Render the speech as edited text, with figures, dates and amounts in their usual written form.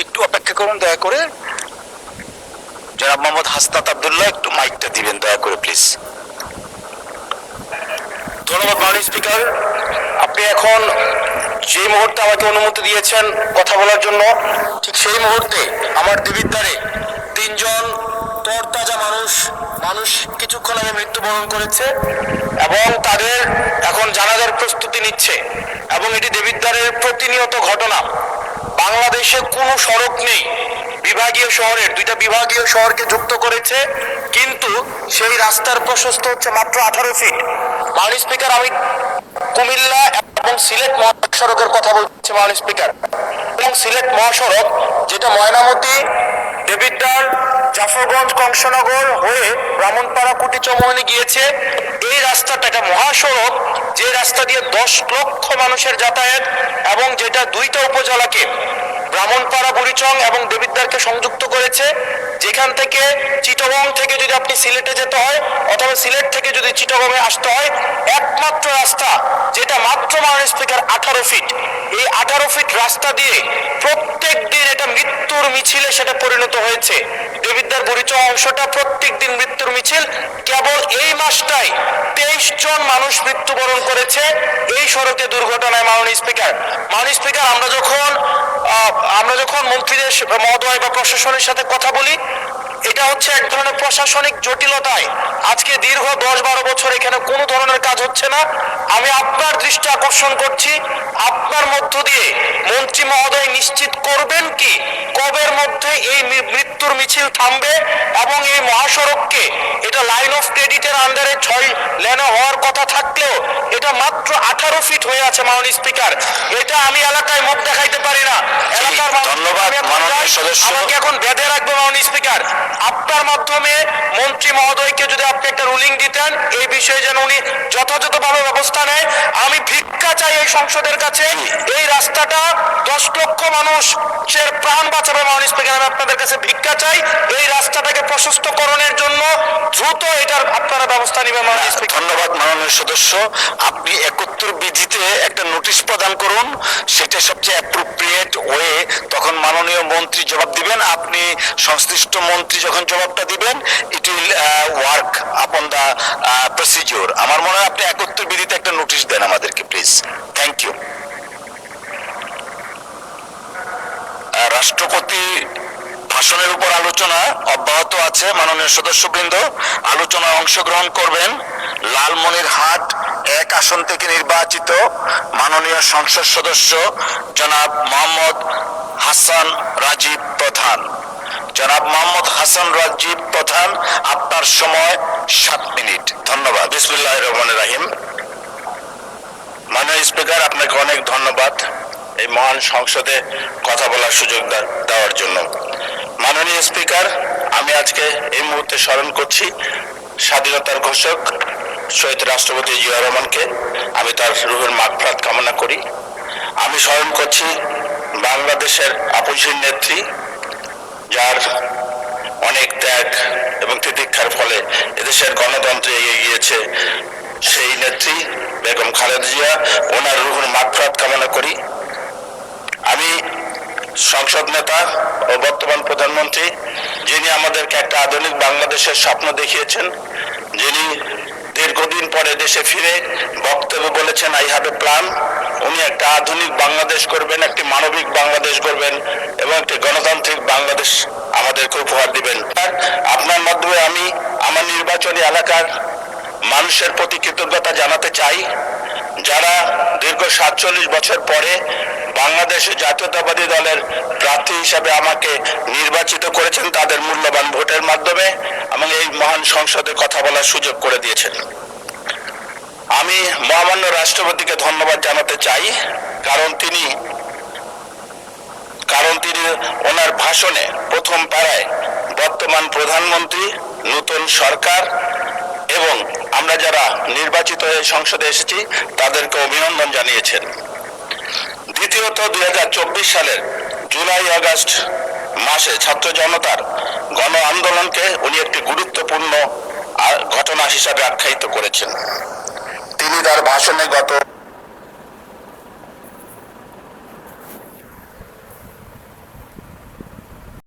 একটু অপেক্ষা করুন দয়া করে। জনাব মোহাম্মদ হাসনাত আব্দুল্লাহ একটু মাইকটা দিবেন দয়া করে প্লিজ। ধন্যবাদ মাননীয় স্পিকার। আপনি এখন যে মুহূর্তে আমাকে অনুমতি দিয়েছেন কথা বলার জন্য, ঠিক সেই মুহূর্তে আমার দেবিদ্বারে তিনজন তরতাজা মানুষ কিছুক্ষণ আগে মৃত্যুবরণ করেছে এবং তাদের এখন জানাজার প্রস্তুতি নিচ্ছে এবং এটি দেবিদ্বারের প্রতিনিয়ত ঘটনা। বাংলাদেশে কোনো সড়ক নেই, বিভাগীয় শহরের দুইটা বিভাগীয় শহরকে যুক্ত করেছে, কিন্তু সেই রাস্তার প্রশস্ত হচ্ছে মাত্র 18 ফিট। মাননীয় স্পিকার, আমি কুমিল্লা এবং সিলেট মহাসড়কের কথা বলছি মাননীয় স্পিকার। এবং সিলেট মহাসড়ক যেটা ময়নামতি, দেবিদ্বার, জাফরগঞ্জ, কংসনগর হয়ে ব্রাহ্মণপাড়া, কুটিচমোহনী গিয়েছে, এই রাস্তাটা একটা মহাসড়ক যে রাস্তা দিয়ে 10 লক্ষ মানুষের যাতায়াত এবং যেটা দুইটা উপজেলাকে ব্রাহ্মণপাড়া, বুড়িচং এবং দেবিদ্বারকে সংযুক্ত করেছে। যেখান থেকে চিটাগং থেকে যদি আপনি সিলেটে যেতে হয় অথবা সিলেট থেকে যদি চিটাগংয়ে আসতে হয়, একমাত্র রাস্তা যেটা মাত্র মাননীয় স্পিকার 18 ফিট। এই 18 ফিট রাস্তা দিয়ে প্রত্যেক দিন এটা মৃত্যুর মিছিলে সেটা পরিণত হয়েছে। দেবিদ্বার বুড়িচং অংশটা প্রত্যেক দিন মৃত্যুর মিছিল। কেবল এই মাসটায় 23 জন মানুষ মৃত্যুবরণ করেছে এই সড়কে দুর্ঘটনায়। মাননীয় স্পিকার, আমরা যখন মন্ত্রীদের মহোদয় বা প্রশাসনের সাথে কথা বলি, এটা হচ্ছে এক ধরনের প্রশাসনিক জটিলতায় আজকে দীর্ঘ 10-12 বছর এখানে কোনো ধরনের কাজ হচ্ছে না। আমি আপনার দৃষ্টি আকর্ষণ করছি, আপনার মধ্য দিয়ে মন্ত্রী মহোদয় নিশ্চিত করবেন কি কবের মধ্যে এই মৃত্যুর মিছিল থামবে এবং এই মহাসড়ককে, এটা লাইন অফ ক্রেডিটের আন্ডারে 6 লেনে হওয়ার কথা থাকলেও এটা মাত্র 18 ফিট হয়ে আছে। মাননীয় স্পিকার, এটা আমি এলাকায় মুখ দেখাইতে পারি না। এলাকার ধন্যবাদ মাননীয় সদস্য। আমাকে এখন বেঁধে রাখবে মাননীয় স্পিকার। আপনার মাধ্যমে মন্ত্রী মহোদয়কে যদি আপনি একটা রুলিং দিতেন এই বিষয়ে যেন উনি যথাযথভাবে ব্যবস্থা নেয়। আমি ভিক্ষা চাই এই সংসদের কাছে, এই রাস্তাটা 10 লক্ষ মানুষের প্রাণ বাঁচাবে। মাননীয় স্পিকার, আমি আপনাদের কাছে ভিক্ষা চাই, এই রাস্তাটাকে প্রশস্তকরণের জন্য দ্রুত এটার আপনারা ব্যবস্থা নেবেন। মাননীয় স্পিকার, ধন্যবাদ মাননীয় সদস্য। আপনি 71 বিধিতে একটা নোটিশ প্রদান করুন, সেটা সবচেয়ে অ্যাপ্রোপ্রিয়েট ওয়ে। তখন মাননীয় মন্ত্রী জবাব দিবেন। আপনি সংশ্লিষ্ট মন্ত্রী যখন জবাবটা দিবেন, it will work upon the procedure. আমার মনে হয় আপনি 71 বিধিতে একটা নোটিশ দেন আমাদেরকে প্লিজ। Thank you. রাষ্ট্রপতি ভাষণের উপর আলোচনা অব্যাহত আছে। মাননীয় সদস্যবৃন্দ আলোচনায় অংশগ্রহণ করবেন লালমনিরহাট 1 আসন থেকে নির্বাচিত মাননীয় সংসদ সদস্য জনাব মোহাম্মদ হাসান রাজীব প্রধান। জনাব মোহাম্মদ হাসান রাজীব প্রধান, আপনার সময় 7 মিনিট। ধন্যবাদ। বিসমিল্লাহির রহমানির রহিম। মাননীয় স্পিকার, আপনাকে অনেক ধন্যবাদ এই মহান সংসদে কথা বলার সুযোগ দেওয়ার জন্য। মাননীয় স্পিকার, আমি আজকে এই মুহূর্তে স্মরণ করছি স্বাধীনতার ঘোষক শহীদ রাষ্ট্রপতি জিয়া রহমানকে। আমি তার রুহের মাগফিরাত কামনা করি। আমি স্মরণ করছি বাংলাদেশের আপসীন নেত্রী, যার অনেক ত্যাগ এবং তিতিক্ষার ফলে এদেশের গণতন্ত্রে এগিয়ে গিয়েছে, সেই নেত্রী বেগম খালেদা জিয়া, ওনার রুহের মাগফিরাত কামনা করি। আমি সংসদ নেতা ও বর্তমান প্রধানমন্ত্রী, যিনি আমাদেরকে একটা আধুনিক বাংলাদেশের স্বপ্ন দেখিয়েছেন, যিনি দীর্ঘদিন পরে দেশে ফিরে বক্তব্য বলেছেন আই হ্যাভ এ প্ল্যান। উনি একটা আধুনিক বাংলাদেশ করবেন, একটি মানবিক বাংলাদেশ করবেন এবং একটি গণতান্ত্রিক বাংলাদেশ আমাদেরকে উপহার দিবেন। আপনার মাধ্যমে আমি আমার নির্বাচনী এলাকার মানুষের প্রতি কৃতজ্ঞতা জানাতে চাই, যারা দীর্ঘ 47 বছর পরে বাংলাদেশ জাতীয়তাবাদী দলের প্রার্থী হিসাবে আমাকে নির্বাচিত করেছেন তাদের মূল্যবান ভোটের মাধ্যমে এবং এই মহান সংসদে কথা বলার সুযোগ করে দিয়েছেন। আমি মহামান্য রাষ্ট্রপতিকে ধন্যবাদ জানাতে চাই, কারণ তিনি ওনার ভাষণে প্রথম পাড়ায় বর্তমান প্রধানমন্ত্রী, নতুন সরকার এবং আমরা যারা নির্বাচিত হয়ে সংসদে এসেছি তাদেরকে অভিনন্দন জানিয়েছেন। দ্বিতীয়ত 2024 সালের জুলাই আগস্ট মাসে ছাত্র জনতার গণ আন্দোলনকে উনি একটি গুরুত্বপূর্ণ ঘটনা হিসাবে আখ্যায়িত করেছেন। তিনি তার ভাষণে গত